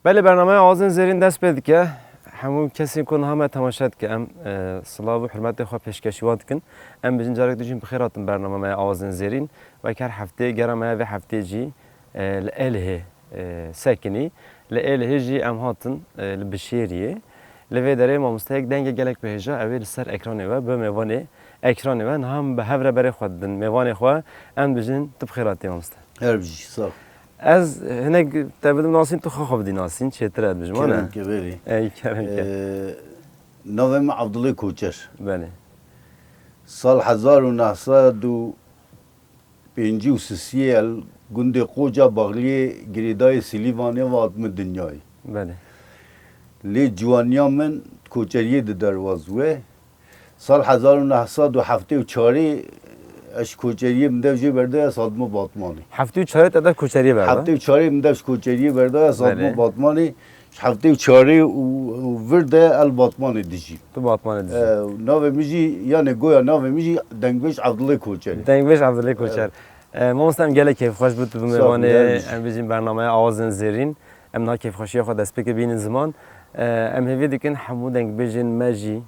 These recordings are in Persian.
بله برنامه آوازین زرین دست بید که همون کسی کن همه تماشاد که ام صلاح و حرمت خو پیشکشیات کن ام بجن جارک دیجیم بخیراتم برنامه آوازین زرین و کار هفته گرمه و هفته جی لأله ساکنی لأله جی ام هاتن لبشیریه لوی داره ما مستحق دنگ گلک بهجا اول سر اکرانه و به میوانه اکرانه و هم به هفره بره خودن میوانه خو ام بجن تبخیراتی ما مستحق هر بجی صاف از هنگ تبدو ناسین تو خواب دی ناسین چه تراد بجمانه؟ کرم که بری ای کرم که نوم عبدالله کوچر بله سال 1953 گند قوجا باغلی گریدای سلیوانی و آدم دنیای بله لی جوانیا من کوچریه دروازوه سال 1974 اش کوچریه مدوجی برده از آدم باتمانی هفته و چهار تا کوچری برده هفته و چهاری مدوش کوچریه برده از آدم بله. باتمانی هفته و چهاری ورده الباتمانی دیجی تو باتمان دیزی ناو میجی یعنی گویا ناو میجی دنگوش عبدالله کوچری دنگ بش عبدالله کوچر ما مستم گله کیف خوش بود به میوانه گرمش. ام بجیم برنامه آوازن زرین ام نا کیف خوشی خود دست بک بین زمان ام هیوی دکن همو دنگ بجین مجی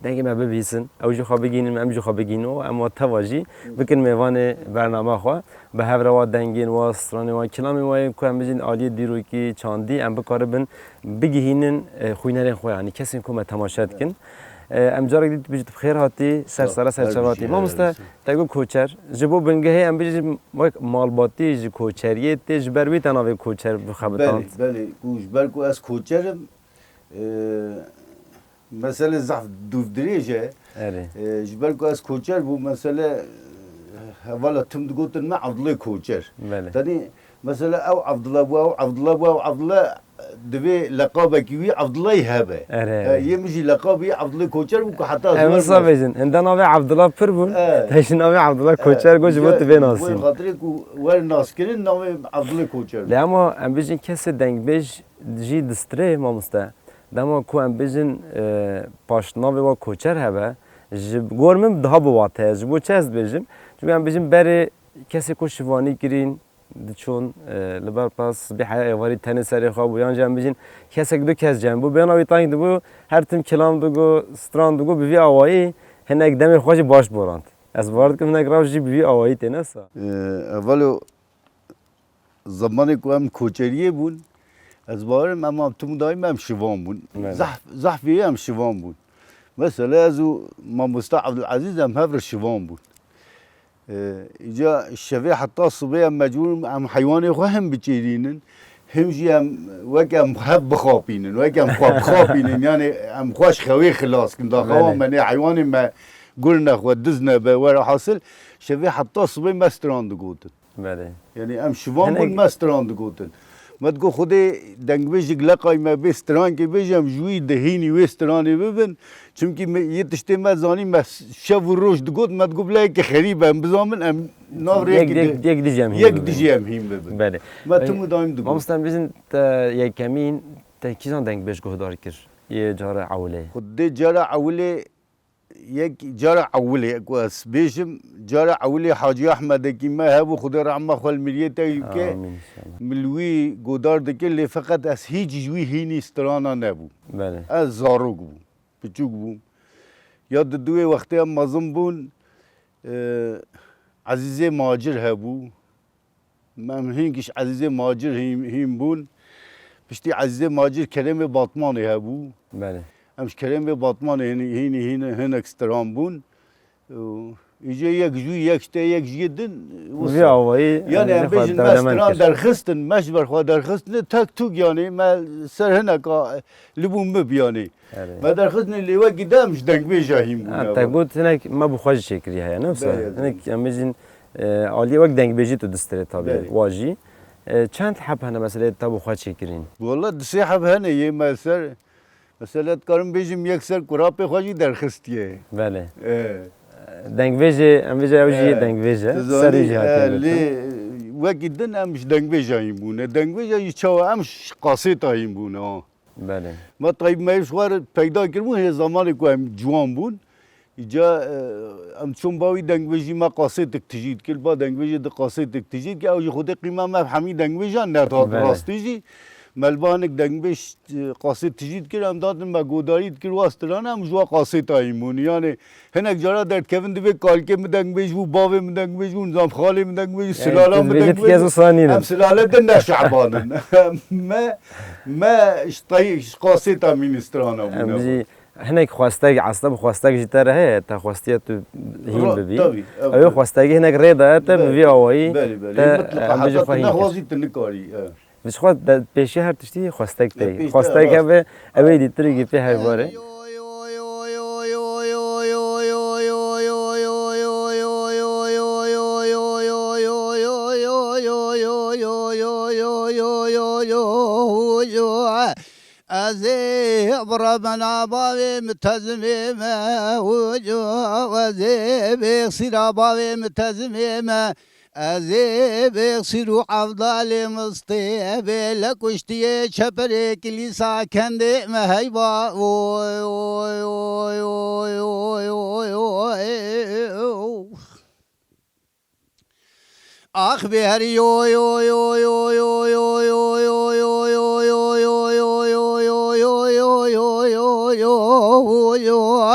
دنگ ما ببیسن او جو خواب بگینیم ام جو خواب بگینو اما تواجی بکن میوانه برنامه خو به هفر و دنگین و استرانی و کلامی و که ام بجین عالی دیروی کی چاندی ام بکار بن بگیهینن خوینرین خو یعنی کسی که ما تماشات کن ام جارك دي بيجي بخير هاتي سر سر شواتي ما مستا تقول كوچر جبو بنگه ام بيجي مال باتی جي کوچریه تج بروی تناوی کوچر بخبطان بله گوش برکو از کوچرم مثلا زعف دوف دریجه اره جبرکو از کوچر بو مثلا حوالا تم دقوتن ما عبدالله کوچر بله تاني مثلا او عبدالله بو او عبدالله بو او عبدالله دبي لقابك وي عبدالله هبه اره يمشي لقابي عبدالله كوچر بو حتى ام صابجن هندن ناوی عبدالله پر بون تاش ناوی عبدالله کوچر گوش بود به ناسین خاطرك ور ناس كرين ناوي عبدالله كوچر لما ام بيجي کس دنگ بيج جي دستره ما مستا دما کو ام بيجن پاشناوی و کوچر هبه جب گورمم daha bu vate جبو چز بيجم çünkü ام بيجم بره کسی کو شوانی گرین چون لبر پاس به حیا واری تنه سری خواب و یان جام بيجن کسی دو کس جام بو بنا وی تانگ دو هر تیم کلام دو ستران دو بی اوایی هنگ دم خوش باش بورند از وارد که هنگ راوجی بی اوایی تنسا اولو زمانی که هم کوچریه بون از بارم اما تم دایم هم شوام بون زحفی هم شوام بون مثلا از ما مستعد العزیز هم هفر شوام بون اینجا شوی حتی صبح هم مجبور هم حیوانی خو هم بچیرینن همجی هم وقت هم خب بخوابینن وقت هم خواب بخوابینن یعنی هم خوش خوی خلاص کن داخل من حیوانی ما قلنا خو دزنا به ورا حاصل شوی حتی صبح مستراند گوتن بله یعنی ام شوام بون مستراند گوتن ما تقول خودی دنگ بیشی لقای ما بستران که بیشم جوی دهینی وسترانی ببین چونکی یه تشتی ما زانی ما شب و روز دگود ما تقول بله که خریبه ام بزامن ام نور یک دیجیم یک دیجیم هیم ببین بله ما تمو دایم دگود ما مستم بیزن تا یک کمین تا کیزان دنگ بیش گهدار کر یه جار عوله خودی جارا اولی یک جارا اولی کواس بیشم جارا اولی حاجی احمد کی ما هبو خدا رحمه خال مریت که ملوی گودار دکی لی فقط از هیچ جوی هینی استرانا نبو بله از زاروگ بو بچوک بو یاد دوی وقتی هم مازم بون عزیز ماجر هبو من هینکش عزیز ماجر هیم بون پشتی عزیز ماجر کریم باطمانی هبو بله امش کریم باطمان هین اکسترام بون ایجا یک جوی یک تا یک جیدن وی آوایی یعنی ام بیشن مستران درخستن مش برخوا درخستن تک توک یعنی ما سر هنکا لبون مبیانی ما درخستن لیوه گیدمش دنگ بیجاهیم بون تا گوت هنک ما بخواج شکری هیا نه بسا هنک ام بیشن عالی وقت دنگ بیجی تو دستره تابی واجی چند حب هنه مثلا تا بخواج شکرین والله دسی حب هنه یه مثلا کارم بیجیم یک سر قراب خواجی درخستیه بله دنگ بیجه ام بیجه اوجی دنگ بیجه سری جهاتی لی وقتی دن امش دنگ بیجه هیم بونه دنگ بیجه یه چاو امش قاصد هیم بونه بله ما طيب ما يشوار پیدا کردم هی زمانی که هم جوان بون اینجا ام چون باوی دنگ بیجی ما قاصد تجید کل با دنگ بیجی د قاصد تجید که اوج خود قیمت ما همین دنگ بیجان نه تا راستیجی ملبانك دنبش قاصد تجید کرد دادن ما گوداریت کرد واستران هم جوا قاصد تایمون یعنی هنگ جرا در کفن دوی کالکه مدنبش و باوی مدنبش و نظام خالی مدنبش سلاله مدنبش هم سلاله دن شعبانن ما اشتايش قاصد تامين استرانا هناك خواستگی عصب خواستگی جتره هه تا خواستی تو هیم ببی اوی خواستگی هناك ریده تا ببی آوایی تا بجو فهیم نخوازی تنکاری بس خود پیشی هر تشتی خواستگ تی خواستگ اوی اوی دیتری گی پی هر باره أزي بربنا بابي متزميمة وزي بيصير بابي متزميمة أزي بيصير أفضل مصطيبة لك وشتي شبري كليسا كندي مهيبا أخبر يو يو يو يو يو يو يو يو يو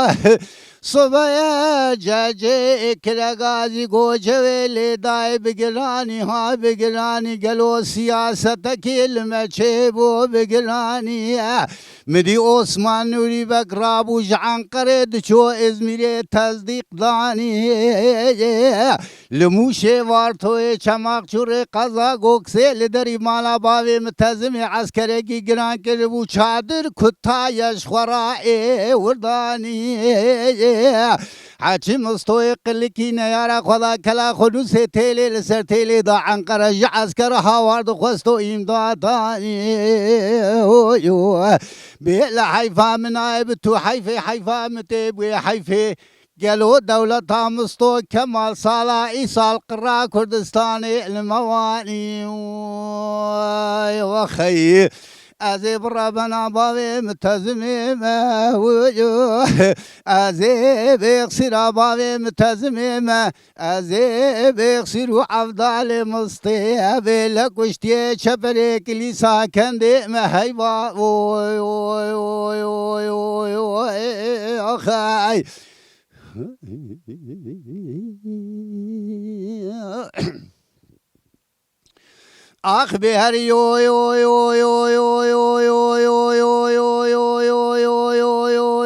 صبايا جاجي كرغازي گوجويلي داي بگراني ها بگراني قالوا سياستك المچيبو بگراني مدي عثمان نوري بقراب وجعان قرد شو ازميري تصديق داني لموشي وارتوي چماق چوري قضا گوكسي لدري مالا باوي متزمي عسكري گران كربو چادر كتا يشخورائي ورداني حاجي مستويق لكي نيارا خدا كلا خدو سي تيلي لسر تيلي دا عنقر عسكر هاوارد خستو امداداني بيلا حيفا من عيبتو حيفي حيفا متيبوي حيفي قالوا دولة مستو كمال صالة إيصال قرى كردستاني المواني وخي أزي بربنا بابي متزميمة وجوه أزي بيغسر بابي متزميمة أزي بيغسر أفضل مصطيبة لك وشتي شبري كليسا كندي مهيبا أخي أخبر يو يو يو يو يو يو يو يو يو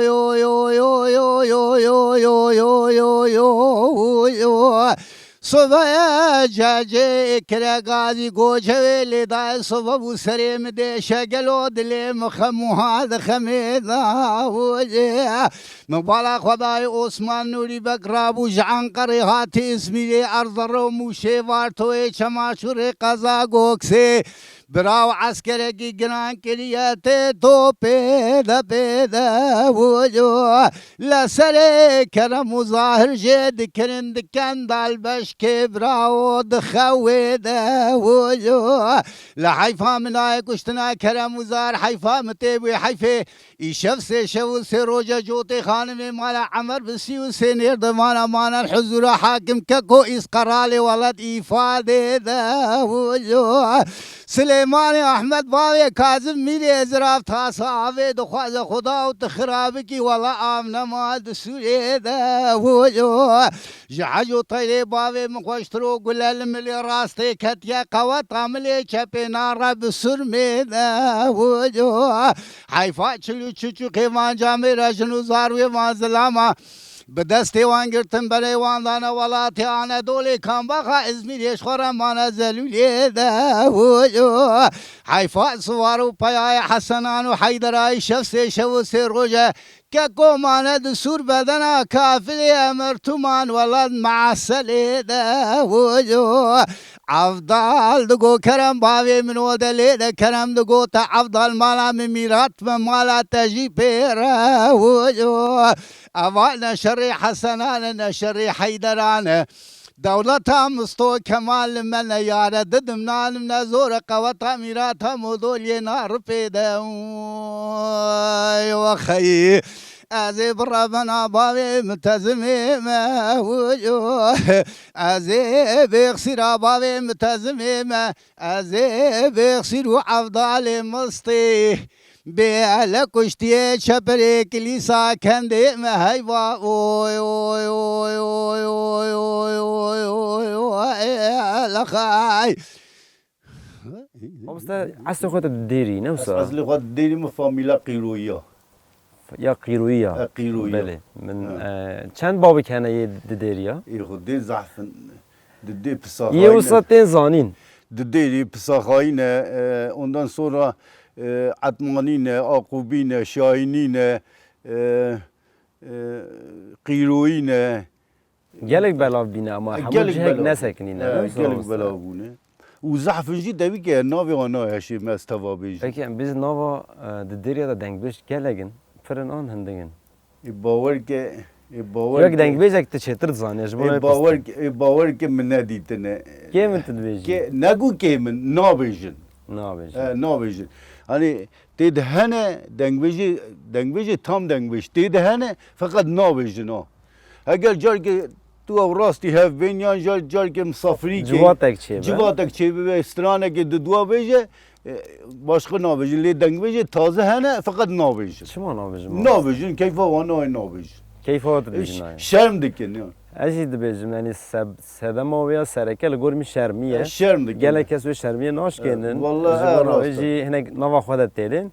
يو يو يو يو يو يو يو صبايا جاجي كرغازي گوجويلي داي صبابو سريم دي شغلو دلي مخمو هذا خميدا وجي مبالا خداي عثمان نوري بقرابو جعان قريهاتي اسمي ارض روموشي وارتوي چماشوري قزا گوكسي براو عسكري گران كرياتي تو پیدا پیدا وجو لسري كرم وظاهر جد كرند كندال بش كبراو دخويدا وجو لحيفا مناي كشتنا كرم وزار حيفا متيبوي حيفي يشف سي شو سي روجا جوتي خانمي مالا عمر بسيو سي نيرد مانا الحزور حاكم ككو اسقرالي ولد إفادة دا وجو سليمان احمد باوي كاظم ميري ازراف تا صاحبي دخواز خدا وتخرابكي والله آمنا ما دسوري دا وجو جحجو طيلي باوي مخوشترو قلال ملي راستي كتيا قوات عملي چپي نارا بسرمي دا وجو حيفا چلو چوچو خيوان جامي رجنو زاروي وانزلاما بدستي وانگرتن بري واندانا ولاتي آنا دولي كان بخا ازمير يشخورا مانا زلولي دا وجو حيفا سوارو پياي حسنانو حيدراي شفسي شوسي روجا كاكو مانا دسور بدنا كافلي امرتمان ولد معسلي دا وجو افضل دگو کرم باوی منو دلی د کرم دگو تا افضل مالا میرات مالا تجی پیرا وجو اول نشری حسنان نشری حیدران دولتا مستو کمال من یار ددم نالم نزور قوتا میراتا مدول نار پیدا وخی ازي بربنا بابي متزمي ما ازي بيغسر بابي متزمي ما ازي بيغسر عفضال مصطي بيعلى كشتي شبري كليسا كندي ما هيبا اوي اوي اوي اوي اوي اوي اوي اوي لخاي مامۆستا عەستە خۆتە دێری نەوسا اصل خود دیریم فامیلا قیرویا یا قیرویە قیرویا بەێ من چەند بابێکیانە یە دێریە ای خود دی زعفن دی یە پساخاینه وسا تێن زانین دیری پساخاینه ondan sonra عتمانینه آقوبینه شاینینه قیروینه gelek belav bîne ama hemû gelek cihek belav. nesekîne gelek bela bûne û zehfin jî devî ke navê wan naheşê me ez teva bêjim Peki em biz nava di dêriya da dengbêj gelekin firin an hindingin باور ke wek dengbêjek tu çêtir dizaniye ji bo me باور ke min nedîtine kê min tu dibêjî negu kê min nabêjin nabêjî nabêjin hani tê de hene dengbêjê tam dengbêj tê de hene feqet nabêjin ha heger carke tu ew rastî hev bên yan carke misafirî civatek çêbe civatek çêbe ve stranekê di dua bêje başka nabêjin lê dengbêjê taze hene feqet nabêjin çima nabêjim nabêjin keyfa wan nayê nabêjin keyfa tu dibêjin ayê şerm dikin ya ez jî dibêjim yani sedema wê ya sereke li gor min şermiye şerm dikin gelek kes wê şermiye naşkênin Vallahi ji bo rast navê jî hinek nava xwe de têlin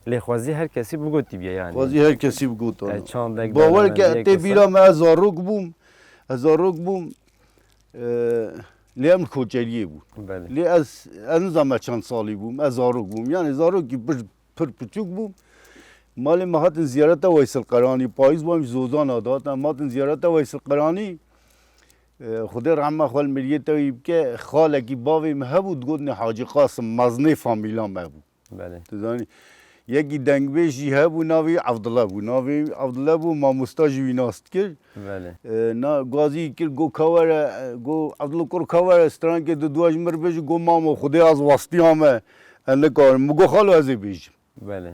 lê xwezî her kesî bigotîbiye yani Xwezî her kesî bigotan çandek bawer ke tê bîra me ez zarok bûm lê em koçeriyê bû Belê lê ez nizame çend salî bûm ez zarok bûm yani zarokî pir piçûk bûm malê me hatin ziyareta Weysel Qeranî payîz bûm ji Zozana da hatin em hatin ziyareta Weysel Qeranî Xwedê rehme xwe li miriyê te wî bike xalekî bavê me hebû digotin Hacî Qasim meznê famîla me bû belê Tu zanî yekî dengbêj jî hebû navê Evdile bû navê Evdile bû mamosta jî wî nas dikir belê gazî kir got kewere got Evdilkur kewere strankê di duwa ji mir bêjî got mamo Xwedê ez westiya me ez nikarim min got xalo ez ê bêjim belê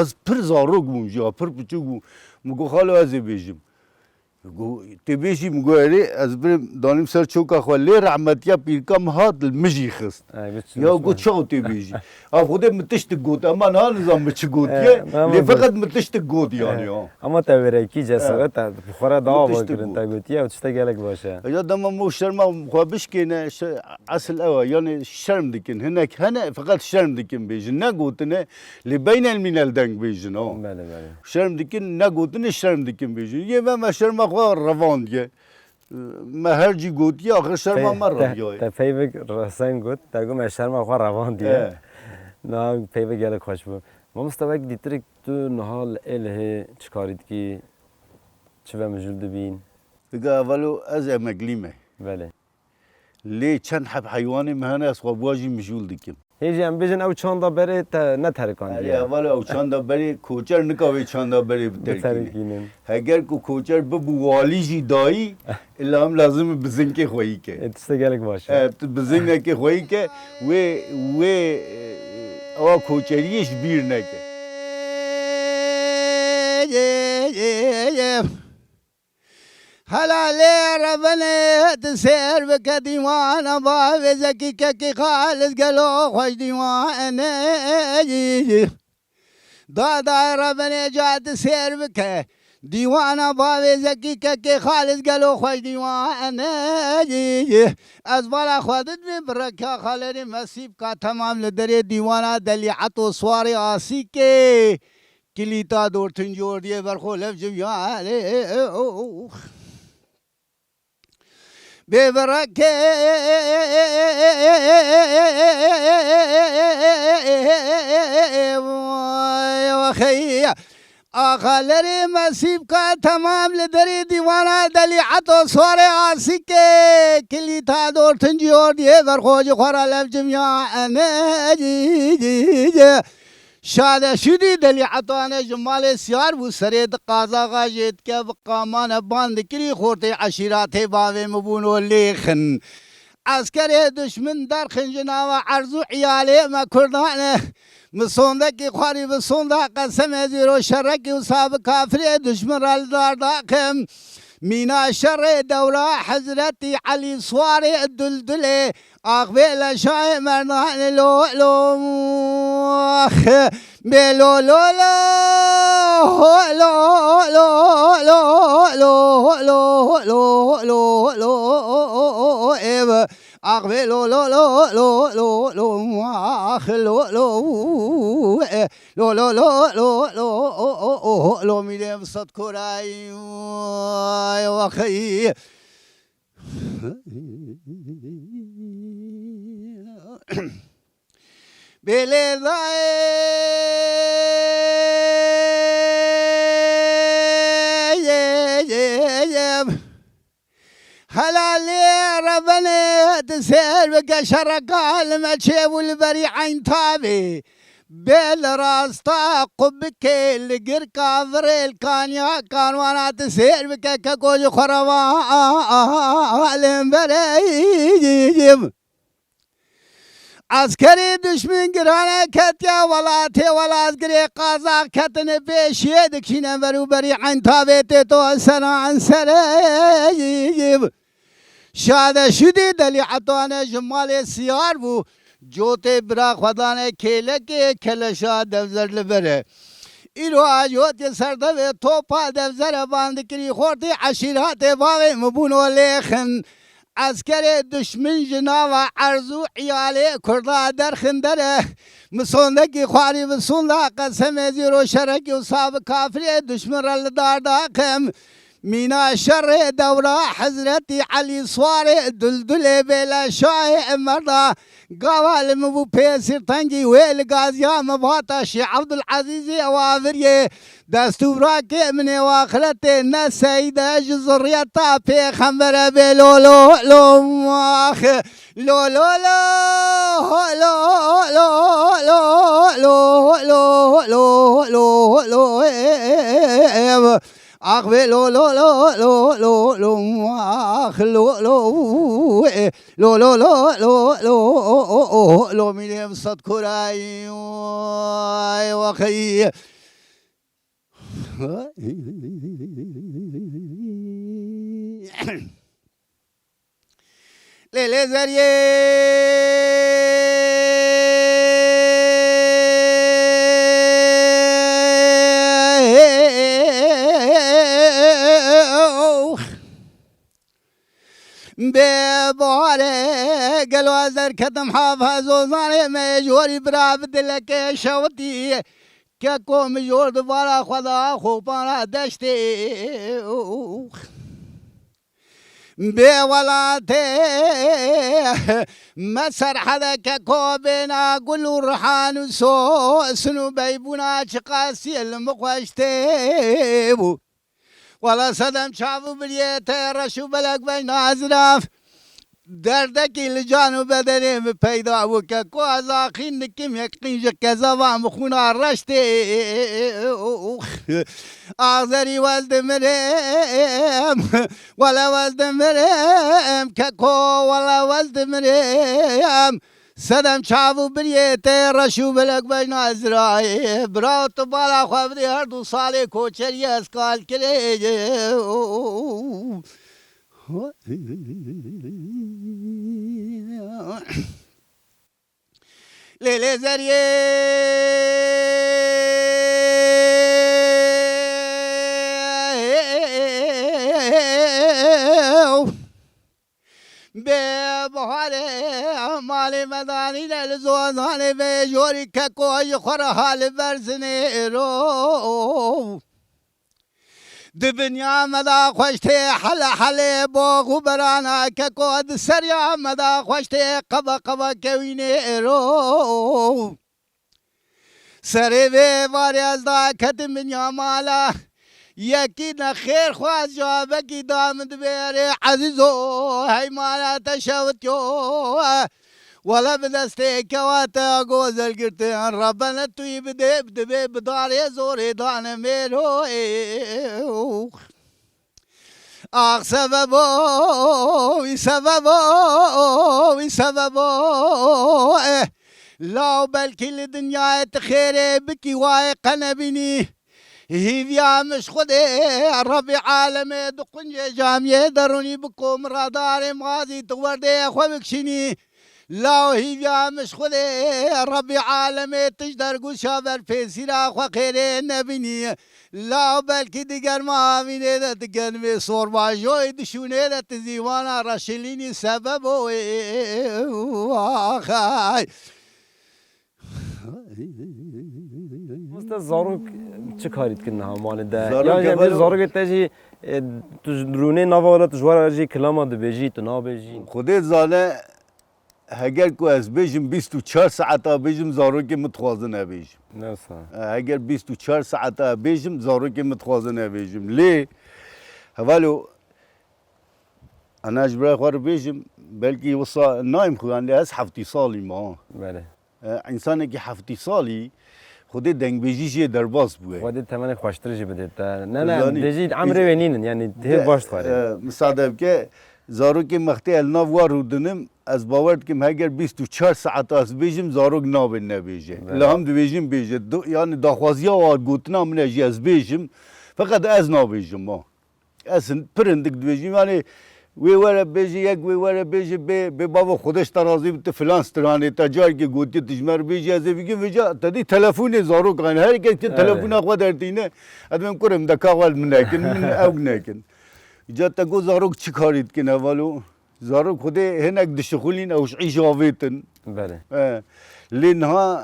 ez pir zarok bûm jî pir piçûk bûm min got xalo ez ê bêjim tê bêjî min got erê ez birêm danîm ser çoka xwe lê rehmetiya pîrka min hat li min jî xist ya got çaw tê bêjî Xwedê min tiştik got eman ha nizam min çi gotiye lê feqet min tiştik got yani ya Ama te verekî cesaret te bixwara dawa tiştî kirin bû. te gotiye ew tiştek gelek baş e Ya dema mû şerma xwe bişkêne esil ew e yani şerm dikin hinek hene feqet şerm dikin bêjin ne gotine lê beynel mînel deng bêjin ha belê belê şerm dikin ne gotine şerm dikin bêjin yê me şerma xwe revan diye me her cî gotiye axir şerma me reviyaye te peyvek sen got te got me şerma xwe revan diye na peyvek gelek xweş bû mamosta wek dîtirik tu niha li êlihê çikarî dikî çi ve mijûl dibîn Diga evvelo ez emeklî me belê lê çend heb heywanê me hene ez xwe buwa jî mijûl dikim hêjî em bêjin ew çanda berê te neterikandiye evvelo ew çanda berê koçer nikavê çanda berê biterkîne biterkînin heger ku koçer bibû walî jî dayî illa em lazim bizinkê xwe yî ke tiştek gelek baş e bizinekê xwe yî ke wê ewa koçeriyê ji bîr neke هلا لي ربنا تسير بك ديوان بابي زكي كي خالص قالوا خوش ديوان دادا ربنا جات تسير بك ديوان بابي زكي كي خالص قالوا خوش ديوان ازبالا خودت من بركة خالري مسيب کا تمام لدري ديوانا دليعت و سواري آسي کے کلیتا دور تنجور دیے برخو لف جویان ببركة وخي آخالري مسيب کا تمام لدري ديوانا دليعت و سواري آسي کے کلیتا دور تنجور دیے برخو جو خورا لف جویان شاده شدی دلی عطانه جمال سیار بو سرید قازا غاجت که بقامان باند کری خورت عشیرات باوی مبونو لیخن عسكري دشمن در خنجنا و عرضو عيالي ما كردانه مصوندك خواري بصوندا قسم زيرو شرك وصاب كافر دشمن رال دار داقم مینا شر دوله حضرت علی سوار دلدله اقبل شای مردان لو لو بلو لو لو لو لو لو لو لو لو لو لو اقبل لو لو لو لو لو لو اخ لو لو لو لو لو لو لو لو میرم صد کراي وخي هلا لي ربنا تسير بقى شرقا لما تشيب والبري عين تابي بالراستا قبك اللي كافر الكانيا كان وانا تسير بك كقول خروا الامبريم عسكري دشمن قرانا كتيا ولا تي ولا عسكري قازاق كتن بيش يدك شنا برو بري عين تابيتي تو سنة عن سريم شاده شدی دلی عطانه جمال سیار بو جوته برا خدانه کله که کلشا دفزر لبره ایرو آجوت سرده توپا دفزر باندکری خورتی عشیرات باوی مبونو لیخن عسكر دشمن جناوة عرضو عيالي كردا در خندره مسوندكي خواري مسوندا قسم زيرو شركي وصاب كافري دشمن رل دار داقم مینا شر دوره حضرت علی سوار دلدل بلا شاه مردا قوال مبو پیسر تنگی ویل گازیا مباتا شیخ عبدالعزیز اوافریه دستورا که من واخرت نسید جزریتا پیغمبر بلو لو لو ماخ لو لو لو لو لو لو لو لو لو لو اقبل لو لو لو لو لو لو اخ لو لو لو لو لو لو لو لو من صد كراي وخي ليلة زريه بباره قالوا زر كتم حافظ وزاني مجوري برا بدلك شوتي كاكو مجور دوباره خدا خوبانا دشتي بولاتي مسر حدا كاكو بينا قلوا الرحان سو سنو بيبونا شقاسي المقوشتي ولا صدم شافوا بليت رشوا بلق بين أزراف دردك لجانو بدني پیدا وككو ازاخين كم يقين جكزوا مخونا رشتي آذري ولد مريم ولا ولد مريم ككو ولا ولد مريم صدم شافوا بليت رشوا بلق بين أزراف براو تبالا خبري هر دو سالي کوچری اسکال کلی لیلی زریه ببهاره مال مدانی لزوزانه به جوری که کوی خور حال برزنه رو دبنیا مدا خوشته حل حل باغو برانا که کود سریا مدا خوشته قبا قبا کوینه رو سری به واری از دا کتم بنیا مالا یکی نخیر خواست جوابه کی دامد بیاره عزیزو هی مالا تشوتیو ولا بدسته كواتا غوزل قرتين ربنا توي بدي بداري زوري دان ميرو آخ سببو لا بلکه لدنیا تخیره بکی وای قنبینی هیویا مش خوده رب عالم دقنج جامعه درونی بکم رادار مغازی تورده خو بکشینی لا هیویا مش خوده رب عالم تجدر گوشاور پیسیرا خو خیره نبینی لا بلکه دیگر ما بینه ده دیگر می سورباجوی دشونه ده تزیوانا راشلینی سبب آخای مست زاروک چه کارید که نه مال ده زاروک یا اولو- زاروک تجی تو رونه نوالا تو جوار جی کلاما دو بجی تو نا بجی خودت زانه اگر کو از بیجم 24 ساعت بیجم زارو که متخوازه نبیجم نه اگر 24 ساعت بیجم زارو که متخوازه نبیجم لی اولو انا اجبرای خوار بیجم بلکی وصا نایم خوان لی از 7 سالی ما بله انسانی که 7 سالی خودی دنگ بیجیش درباس بوده خودت تمن خوشتر جی بده نه نه زانی. دجی عمر وینین یعنی ده باش خاره مصادف که زارو که مختی النا وارو دنم از باورد که اگر 24 ساعت از بیجم زارو نابن نبیجه لهم دو بیجم بیجه یعنی داخوازی ها گوتنا من اجی از بیجم فقط از نابیجم ما از پرندک دو بیجم یعنی وی وره بیجی یک وی وره بیجی به بابا خودش ترازی بته فلان سترانه تا جای که گوتی تجمر بیجی از بگیم ویجا تدی تلفون زارو کن هر کی که تلفون خود درتینه ادم کرم دکاوال من نکن من او نکن جا تا گو زارو چی کارید کنه ولو زارو خود هنک دشخولین اوش عیش آویتن بله لینها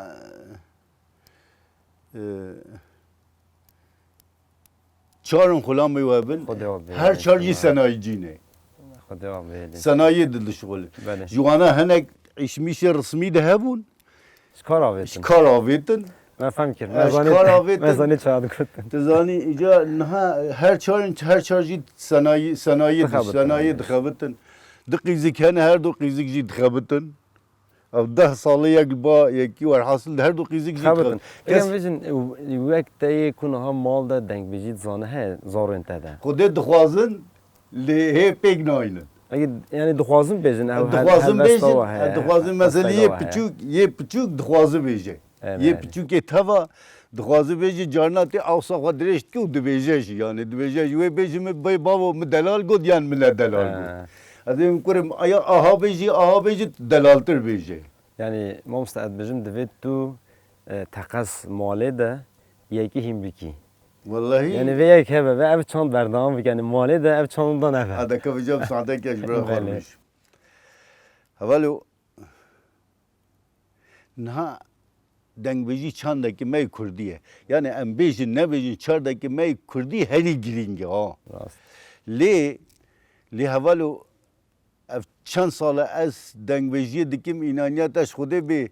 چارم خلام میوابن خدا بیاد. هر چارجی صنایع جینه خدا بیاد صنایع دل شغل بله جوانا هنک عیش میشه رسمی ده هبون کار آویتن کار آویتن من فهم کرد کار آویتن مزانی چاد کردن تزانی ایجا نه هر چارجی صنایع دخابتن. صنایع دخابتن دقیزی کنه هر دو قیزی جی دخابتن او 10 ساله یک با یکی ور حاصل هر دو قیزی جی خبرتن کس اگه ویژن وقت تایی کنه ها مال ده دنگ بجید زانه ها زارو انت ده خودت دخوازن لی پیگ ناینن اگه یعنی دخوازم بیجن او دخوازن بیجن دخوازن مثلا یه پچوک دخوازه بیجه یه پچوک توا دخوازه بیجه جارنا تی اوسا خود درشت کیو دو بیجه یعنی دو بیجه یوی بیجه می بای بابا مدلال گود یان من دلال گود از این کرم آیا آها بیجه دلالتر بیجه یعنی ما مستعد بجم دوید تو تقص ماله ده یکی هم بکی والله یعنی وی یک هبه و او چند بردام بکنی ماله ده او چند دا نفه هذا كيف جاب ساعتين كاش برا بله. خارج اولو نها دنگ بيجي چند کی می کردیه یعنی ام بیجی نبیجی چند کی می کردی هری گرینگه ها راست لی اولو چند سال از دنگ بيجي دکیم اینانیتش خوده به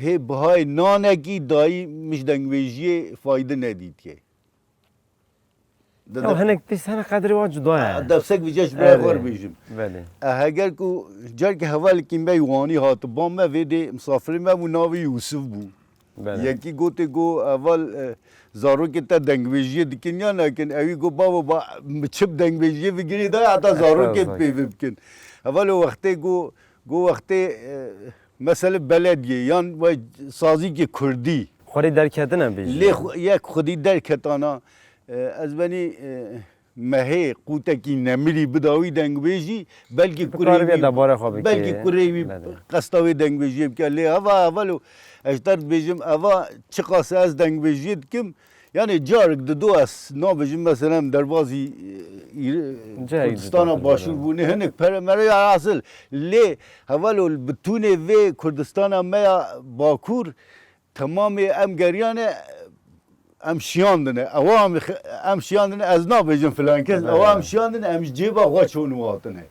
هی بهای نانگی دایی مش دنگ بيجي فایده ندید که او هنک تیس هنه قدری وان جداه دفسک ویجاش برای خور بیجیم بله اگر کو جر که حوال کیم بی وانی هات با ما ویدی مسافر ما و ناوی یوسف بو بله یکی گوته گو اول زارو که تا دنگویجی دکنیا نکن اوی گو بابا با چپ دنگویجی بگیری دا حتی زارو که پی بکن اول وقتی گو وقتی مثلا بلدیه یان و سازی که کردی خوری در کردن هم بیجی لی یک خودی در کتانا از بنی مهی قوتکی نمیری بداوی دنگ بیجی بلکه بکار بیا دباره خواب که بلکه کوریوی بله. قصداوی دنگ بیجی که لی اولو اشتر بیجم چه قاسه از دنگ بیجید کم یعنی جارک دو از نا بیجم مثلا دروازی کردستان باشور بونه هنک پر مرای اصل لی اولو بتونه وی کردستان میا باکور تمام ام گریانه ام شیاندنه ام شیاندنه از نا بیجم فلان کس ام شیاندنه ام جیبا خواچون واتنه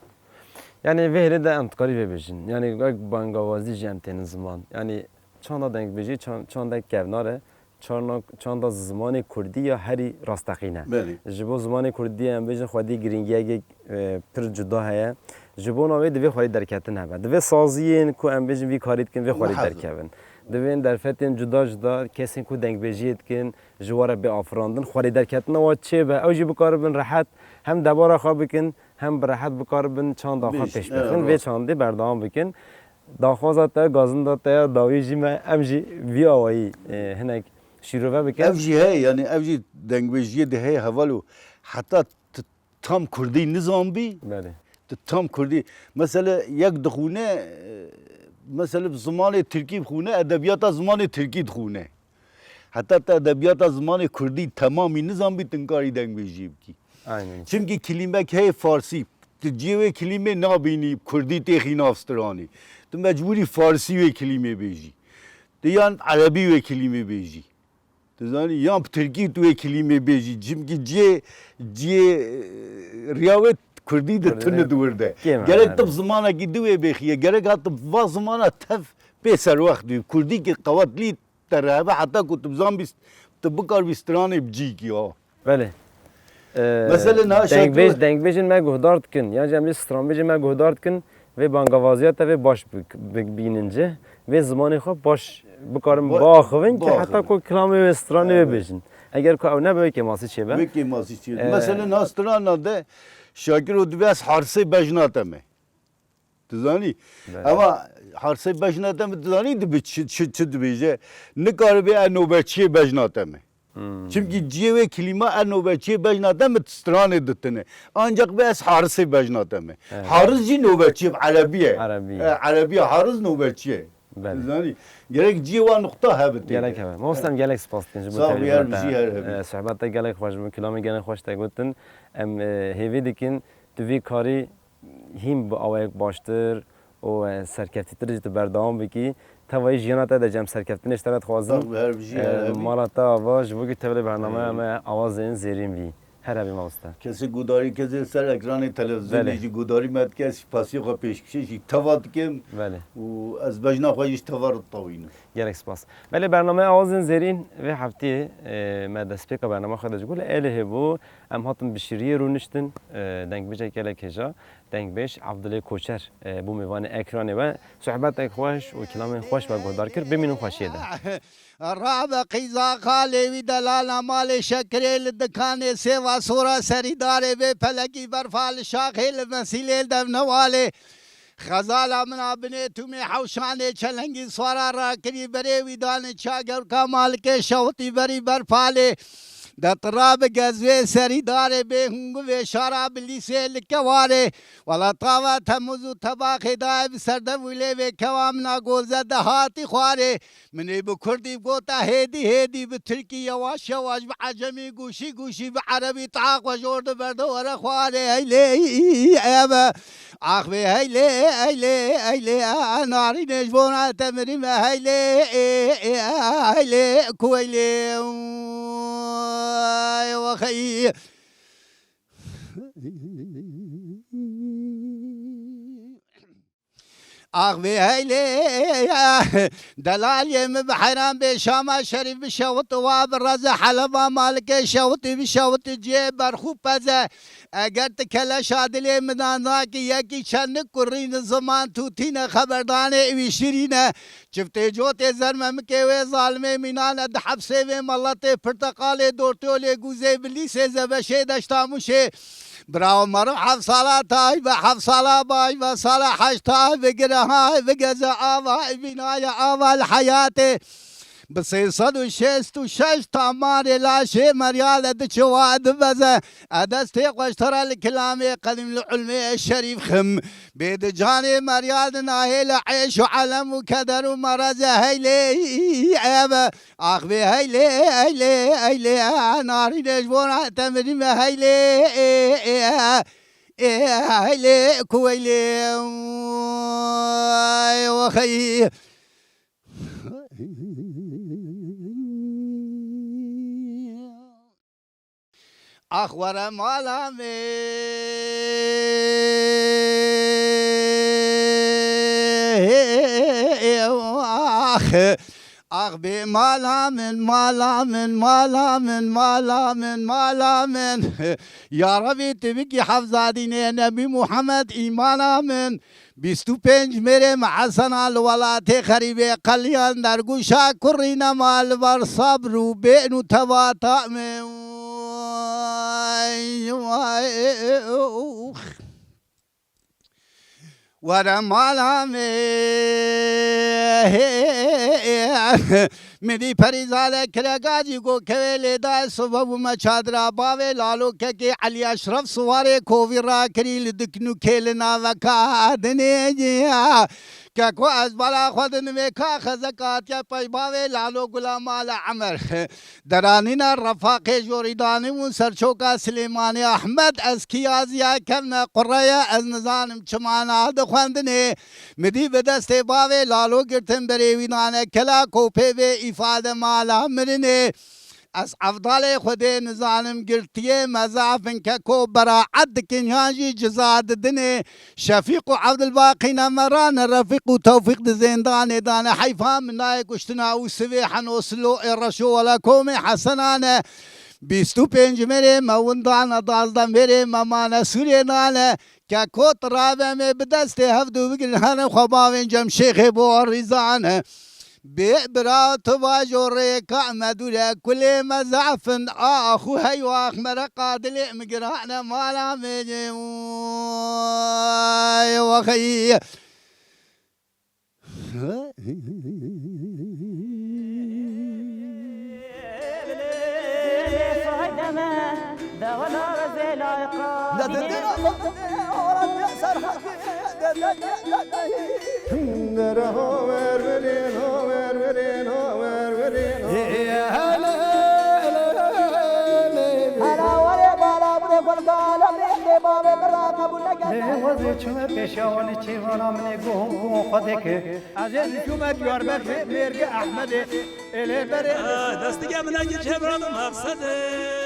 یعنی وهره ده انتقالی ببیشین یعنی یک بانگوازی جمتین زمان یعنی چند دنگ بیجی چند کبناره چند زمان کردی یا هری راستقینه بله جبو زمان کردی هم بیجن خودی گرینگی اگه پر جدا هیا جبو نوی دوی خواهی درکتن هبه دوی سازیین که هم بیجن وی کارید کن وی خواهی درکبن دوین در فتن جدا جدا کسی کو دنگ بجید کن جوار به آفراندن خوری در کتنا و چه به اوجی بکار بن راحت هم دبار خواب بکن هم براحت بکار بن چند داخل بیش. پیش بکن راست. و چندی بردام بکن داخوازات تا گازن تا داوی جی ما امجی وی آوایی هنگ شیروه بکن افجی هی یعنی افجی دنگویجی ده هی حوالو حتی tam Kurdî nizam bî بله tam Kurdî mesela yek dixune mesela zimanê Tirkî bixune edebiyata zimanê Tirkî dixune heta te edebiyata zimanê Kurdî temamî nizam bî tinkarî dengvêjiyê bikî aynen çimkî kilimek heye Farsî tu ciyê kilîmê nabînî Kurdî têxî nav stranî tu mecbûrî Farsî wê kilîmê bêjî tu yan Erebî wê kilîmê bêjî tu zanî yan Tirkî tu wê kilîmê bêjî çimkî ciyê riya wê Kurdî de tu nidwirde Kême, gerek evet. tu zimanekî duê bêxiye gerek hat va zimana tev pê serwext dû Kurdî qewetlî te rehebe heta ku tu bizan bî tu bikar bî stranê bicîkî ha بله Mesela ne şarkı- دنگ بیشن ما گهدارد کن یا جمعی ستران بیشن ما گهدارد کن و بانگوازیات و باش بیننجه و زمانی خوب باش بکارم با- باخوین که باخوین. حتی کو کلامی و سترانی و بیشن اگر که او نبوی که ماسی چه با Wekî masî çi mesela nastrana de Şakir û divês harsê bejnate me tu zanî ama harsê bejnate me tu zanî dibe çi dibêje nikaribe ev nûberçiyê bejnate me Çimkî ciyê wê kilîma ev nûberçiyê bejnate me stranê ditine ancak be ez harsê bejnate me hariz jî nûberçiyê Erebî ye Erebî. Erebî hariz nûberçi ye بله. tu zanî gerek ciyê wan nokta hebe tê گلک همه ما هستم گلک سپاس کنیم Sağ ol, yer bizi yer هبی. صحبت تا گلک خوش بود کلامی گلک خوش تا گفتن ام هیوی دیکن تو وی کاری هیم با آوایک باشتر و سرکفتی ترجی تو بردام بکی توایی جیانات ده جم سرکفتی نشترت خوازم Sağ ol, yer bizi yer هبی. مالا تا آواز بگی تبلی برنامه همه آواز این زیرین وی هر هبی ما هستم Kesi gudari kesi ser ekranı televizyon Bəli. ici gudari med kes pasiyo ka peşkişi tava dikim بله u az bejna khoyish tavar tawin. گلک سپاس ولی برنامه آواز زیرین و هفته ما دسپیک برنامه خودش گل اله بو ام هاتم بشریه رو نشتن دنگ بجای گلک هجا دنگ بش عبدالله کوچر بو میوان اکرانه و صحبت خوش و کلام خوش و گهدار کرد ببینیم خوشیه ده الرابع قیزا خالی وی دلالا مال شکری لدکانی سیوا سورا سریداره به پلکی برفال شاخی لمسیلی دم نواله خزالا منا بنی تومی حوشانه چلنگی سوارا را کری بری ویدان چاگر کمال کے شوتی بری برفاله دطراب گزوی سریداره به هنگو و شراب لیسه لکواره ولا طاوه تموزو تباخی دای بسرده ویله و کوامنا گوزه دهاتی خواره منی بکردی گوتا هیدی بترکی یواش یواش بعجمی گوشی گوشی بعربی طاق و جورد برده ور خواره هیلی ایبا آخوی هیلی ناری نجبونا تمریم هیلی کویلی وخي أغبي هيلي دلالي مبحران بشام شريف بشوط واب الرزا حلبا مالك شوط بشوط جيب برخوب بزا اگر تکلا شادلی مداناک یکی چند کرین زمان توتین خبردانه اوی شیرینه چفته جوت زرمم که و ظالمه مینانه ده حبسه و ملت پرتقال دورتول گوزه بلیسه زبشه دشتاموشه براو مرو حف صلاة تاي بحف صلاة باي وصلاة حج تاي بقرا هاي بقزا آواي بنايا آوا الحياة بسيصد وشيست وشش تاماري لاشي مريالة دشواد بزا أدستي قشترى الكلامي قدم العلمي الشريف خم بيد جاني مريال ناهيل عيش وعلم وكدر ومرزة هيلي عيبة أخبي هيلي ناري نجبونا تمرين هيلي كويلي وخي أخور مالامي أخ بمالا من يا ربي تبكي حفظ دين نبي محمد إيمانا من 25 میره محسن الولات خریب قلیان در گوشا کرین مال بر صبر و بین و تواتا ورمالا میدی پریزاله کرگاجی کو کویل دای صبح ما چادر باوی لالو که علی اشرف سواره کووی را کریل دکنو کیل ناوکا دنیجیا که کو از بالا خود نمیکا خزکات یا پای باوی لالو غلام آل عمر درانینا رفاق جوریدانی و سرچوکا سلیمانی احمد از کیازیا کمنا قریا از نزانم چمانا دخواندنی مدی به دست باوی لالو گرتن بریوینانه کلا کوپه به ifade mala mirine از افضل خود نزانم گرتیه مزافن که کو براعت کنیانجی جزاد دنه شفیق و عبدالباقی نمران رفیق و توفیق زندان دان حیفا من نای کشتنا و سوی حنوسلو رشو ولا کوم حسنانه 25 میره موندان دازدن میره مامان سوری نانه که کو ترابه می بدست هفدو بگرهن خواباوین جم شیخ بو ریزانه برا تواجو ريكا مدولا كل مزعفن اخو هيواخ مرقا دلي مقرانا مالا مجي وخي دستی که من اگه چه برام مقصده